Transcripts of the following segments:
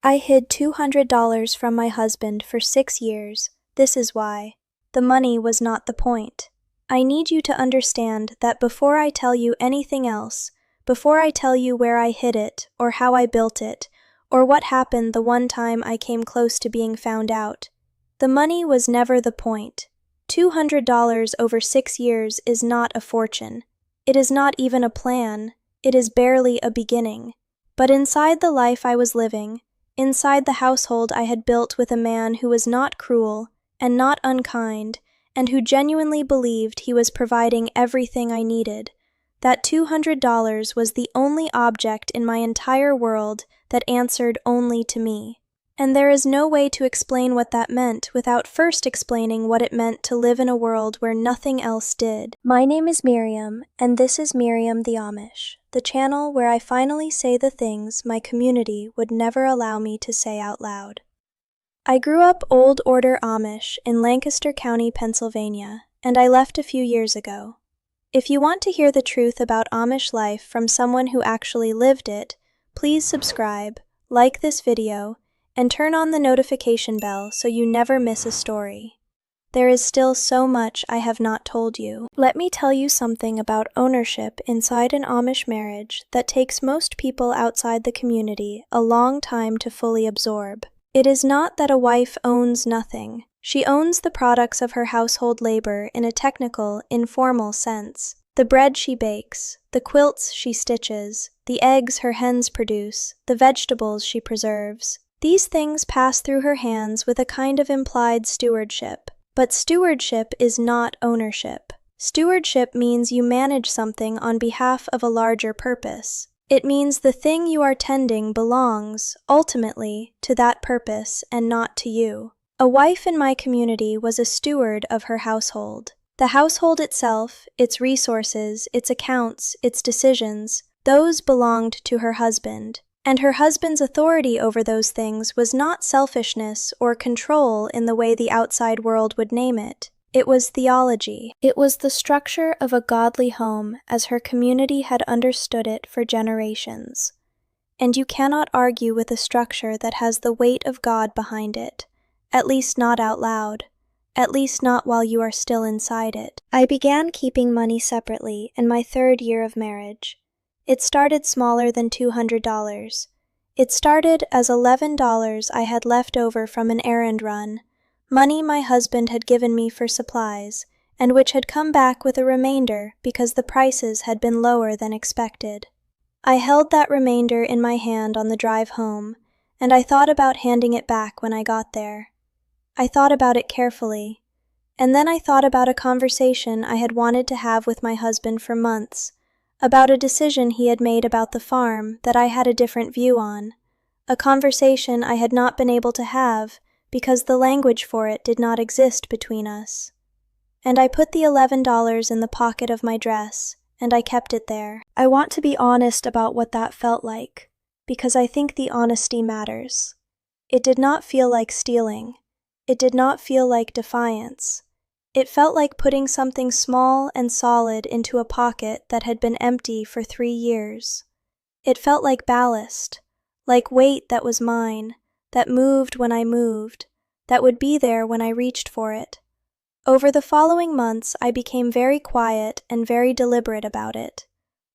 I hid $200 from my husband for 6 years. This is why. The money was not the point. I need you to understand that before I tell you anything else, before I tell you where I hid it, or how I built it, or what happened the one time I came close to being found out, the money was never the point. $200 over 6 years is not a fortune. It is not even a plan. It is barely a beginning. But inside the life I was living, inside the household I had built with a man who was not cruel and not unkind, and who genuinely believed he was providing everything I needed, that $200 was the only object in my entire world that answered only to me. And there is no way to explain what that meant without first explaining what it meant to live in a world where nothing else did. My name is Miriam, and this is Miriam the Amish, the channel where I finally say the things my community would never allow me to say out loud. I grew up Old Order Amish in Lancaster County, Pennsylvania, and I left a few years ago. If you want to hear the truth about Amish life from someone who actually lived it, please subscribe, like this video, and turn on the notification bell so you never miss a story. There is still so much I have not told you. Let me tell you something about ownership inside an Amish marriage that takes most people outside the community a long time to fully absorb. It is not that a wife owns nothing. She owns the products of her household labor in a technical, informal sense. The bread she bakes, the quilts she stitches, the eggs her hens produce, the vegetables she preserves. These things pass through her hands with a kind of implied stewardship. But stewardship is not ownership. Stewardship means you manage something on behalf of a larger purpose. It means the thing you are tending belongs, ultimately, to that purpose and not to you. A wife in my community was a steward of her household. The household itself, its resources, its accounts, its decisions, those belonged to her husband. And her husband's authority over those things was not selfishness or control in the way the outside world would name it. It was theology. It was the structure of a godly home as her community had understood it for generations. And you cannot argue with a structure that has the weight of God behind it, at least not out loud, at least not while you are still inside it. I began keeping money separately in my 3rd year of marriage. It started smaller than $200. It started as $11 I had left over from an errand run, money my husband had given me for supplies, and which had come back with a remainder because the prices had been lower than expected. I held that remainder in my hand on the drive home, and I thought about handing it back when I got there. I thought about it carefully, and then I thought about a conversation I had wanted to have with my husband for months, about a decision he had made about the farm that I had a different view on, a conversation I had not been able to have because the language for it did not exist between us. And I put the $11 in the pocket of my dress, and I kept it there. I want to be honest about what that felt like, because I think the honesty matters. It did not feel like stealing. It did not feel like defiance. It felt like putting something small and solid into a pocket that had been empty for 3 years. It felt like ballast, like weight that was mine, that moved when I moved, that would be there when I reached for it. Over the following months, I became very quiet and very deliberate about it.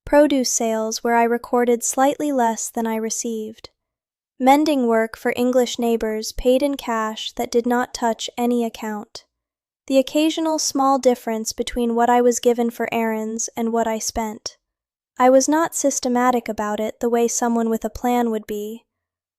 Produce sales where I recorded slightly less than I received. Mending work for English neighbors paid in cash that did not touch any account. The occasional small difference between what I was given for errands and what I spent. I was not systematic about it the way someone with a plan would be.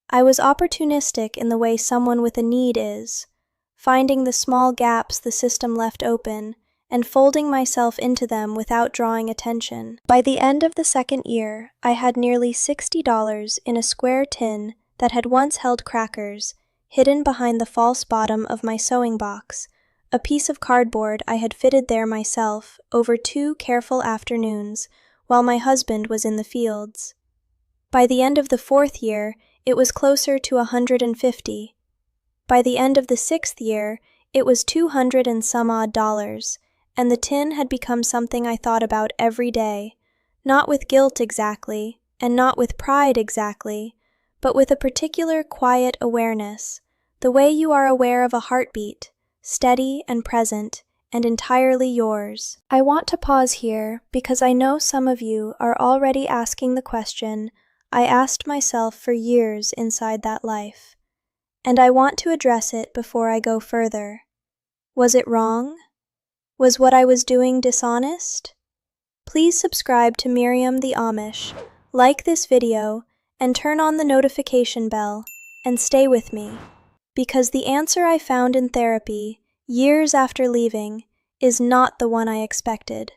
I was opportunistic in the way someone with a need is, finding the small gaps the system left open and folding myself into them without drawing attention. By the end of the 2nd year, I had nearly $60 in a square tin that had once held crackers, hidden behind the false bottom of my sewing box, a piece of cardboard I had fitted there myself over 2 careful afternoons while my husband was in the fields. By the end of the 4th year, it was closer to $150. By the end of the 6th year, it was $200 and some odd, and the tin had become something I thought about every day, not with guilt exactly, and not with pride exactly, but with a particular quiet awareness, the way you are aware of a heartbeat, steady and present, and entirely yours. I want to pause here because I know some of you are already asking the question I asked myself for years inside that life, and I want to address it before I go further. Was it wrong? Was what I was doing dishonest? Please subscribe to Miriam the Amish, like this video, and turn on the notification bell, and stay with me, because the answer I found in therapy, years after leaving, is not the one I expected,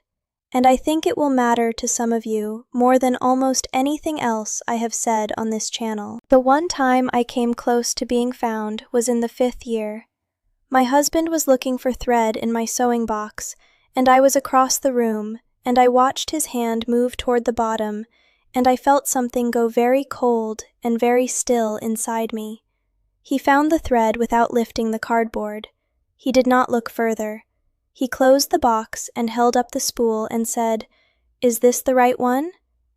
and I think it will matter to some of you more than almost anything else I have said on this channel. The one time I came close to being found was in the 5th year. My husband was looking for thread in my sewing box, and I was across the room, and I watched his hand move toward the bottom, and I felt something go very cold and very still inside me. He found the thread without lifting the cardboard. He did not look further. He closed the box and held up the spool and said, "Is this the right one?"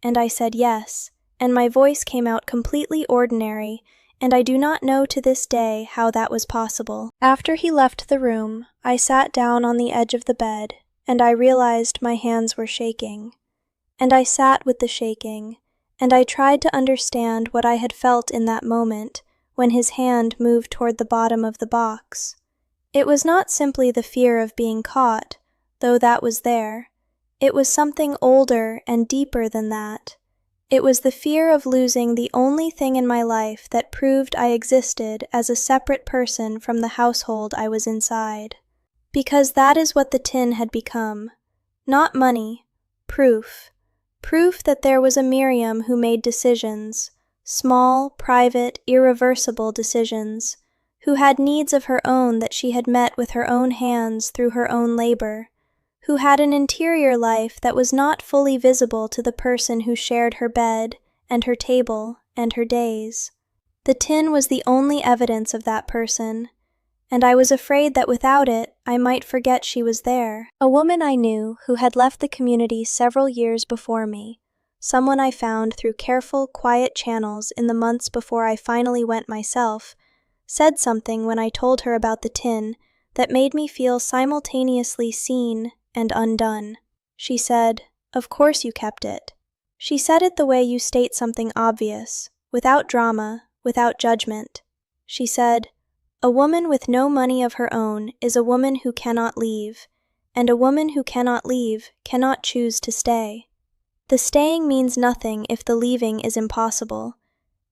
And I said yes, and my voice came out completely ordinary, and I do not know to this day how that was possible. After he left the room, I sat down on the edge of the bed, and I realized my hands were shaking. And I sat with the shaking, and I tried to understand what I had felt in that moment when his hand moved toward the bottom of the box. It was not simply the fear of being caught, though that was there. It was something older and deeper than that. It was the fear of losing the only thing in my life that proved I existed as a separate person from the household I was inside. Because that is what the tin had become. Not money, proof. Proof that there was a Miriam who made decisions, small, private, irreversible decisions, who had needs of her own that she had met with her own hands through her own labor, who had an interior life that was not fully visible to the person who shared her bed and her table and her days. The tin was the only evidence of that person, and I was afraid that without it, I might forget she was there. A woman I knew who had left the community several years before me, someone I found through careful, quiet channels in the months before I finally went myself, said something when I told her about the tin that made me feel simultaneously seen and undone. She said, "Of course you kept it." She said it the way you state something obvious, without drama, without judgment. She said, "A woman with no money of her own is a woman who cannot leave, and a woman who cannot leave cannot choose to stay. The staying means nothing if the leaving is impossible,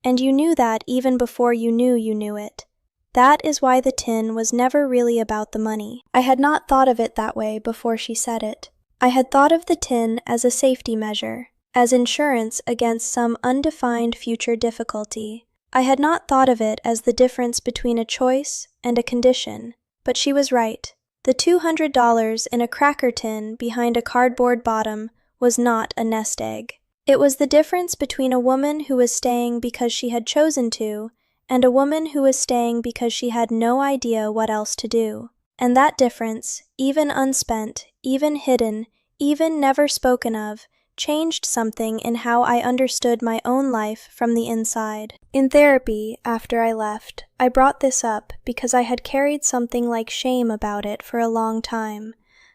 and you knew that even before you knew it. That is why the tin was never really about the money." I had not thought of it that way before she said it. I had thought of the tin as a safety measure, as insurance against some undefined future difficulty. I had not thought of it as the difference between a choice and a condition, but she was right. The $200 in a cracker tin behind a cardboard bottom was not a nest egg. It was the difference between a woman who was staying because she had chosen to, and a woman who was staying because she had no idea what else to do. And that difference, even unspent, even hidden, even never spoken of, changed something in how I understood my own life from the inside. In therapy, after I left, I brought this up because I had carried something like shame about it for a long time.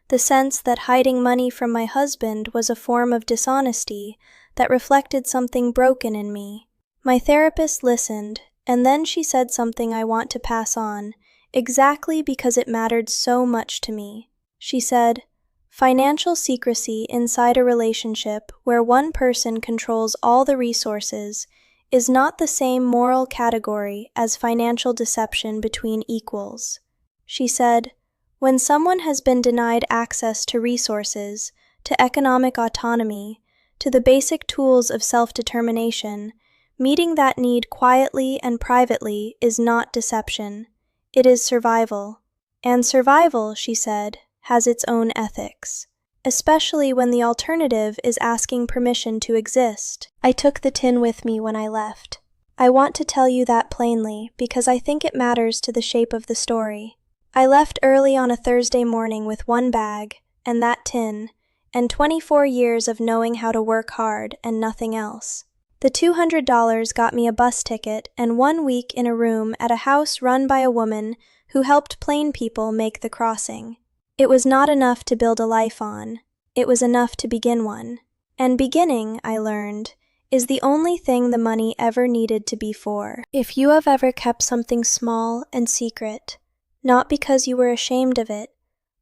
The sense that hiding money from my husband was a form of dishonesty that reflected something broken in me. My therapist listened, and then she said something I want to pass on, exactly because it mattered so much to me. She said, "Financial secrecy inside a relationship where one person controls all the resources is not the same moral category as financial deception between equals." She said, "When someone has been denied access to resources, to economic autonomy, to the basic tools of self-determination, meeting that need quietly and privately is not deception. It is survival. And survival," she said, "has its own ethics, especially when the alternative is asking permission to exist." I took the tin with me when I left. I want to tell you that plainly because I think it matters to the shape of the story. I left early on a Thursday morning with one bag, and that tin, and 24 years of knowing how to work hard and nothing else. The $200 got me a bus ticket and 1 week in a room at a house run by a woman who helped plain people make the crossing. It was not enough to build a life on. It was enough to begin one. And beginning, I learned, is the only thing the money ever needed to be for. If you have ever kept something small and secret, not because you were ashamed of it,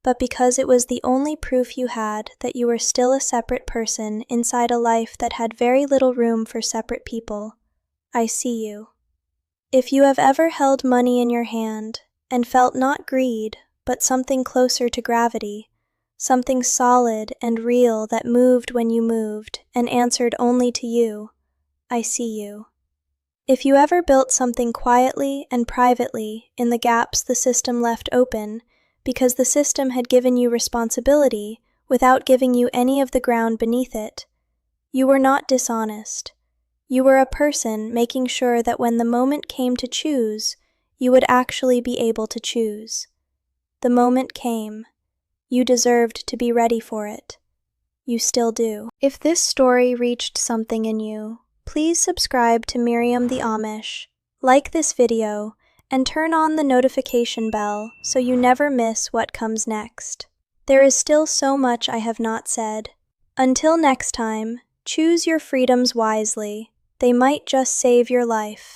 but because it was the only proof you had that you were still a separate person inside a life that had very little room for separate people, I see you. If you have ever held money in your hand and felt not greed, but something closer to gravity, something solid and real that moved when you moved and answered only to you, I see you. If you ever built something quietly and privately in the gaps the system left open, because the system had given you responsibility without giving you any of the ground beneath it, you were not dishonest. You were a person making sure that when the moment came to choose, you would actually be able to choose. The moment came. You deserved to be ready for it. You still do. If this story reached something in you, please subscribe to Miriam the Amish, like this video, and turn on the notification bell so you never miss what comes next. There is still so much I have not said. Until next time, choose your freedoms wisely. They might just save your life.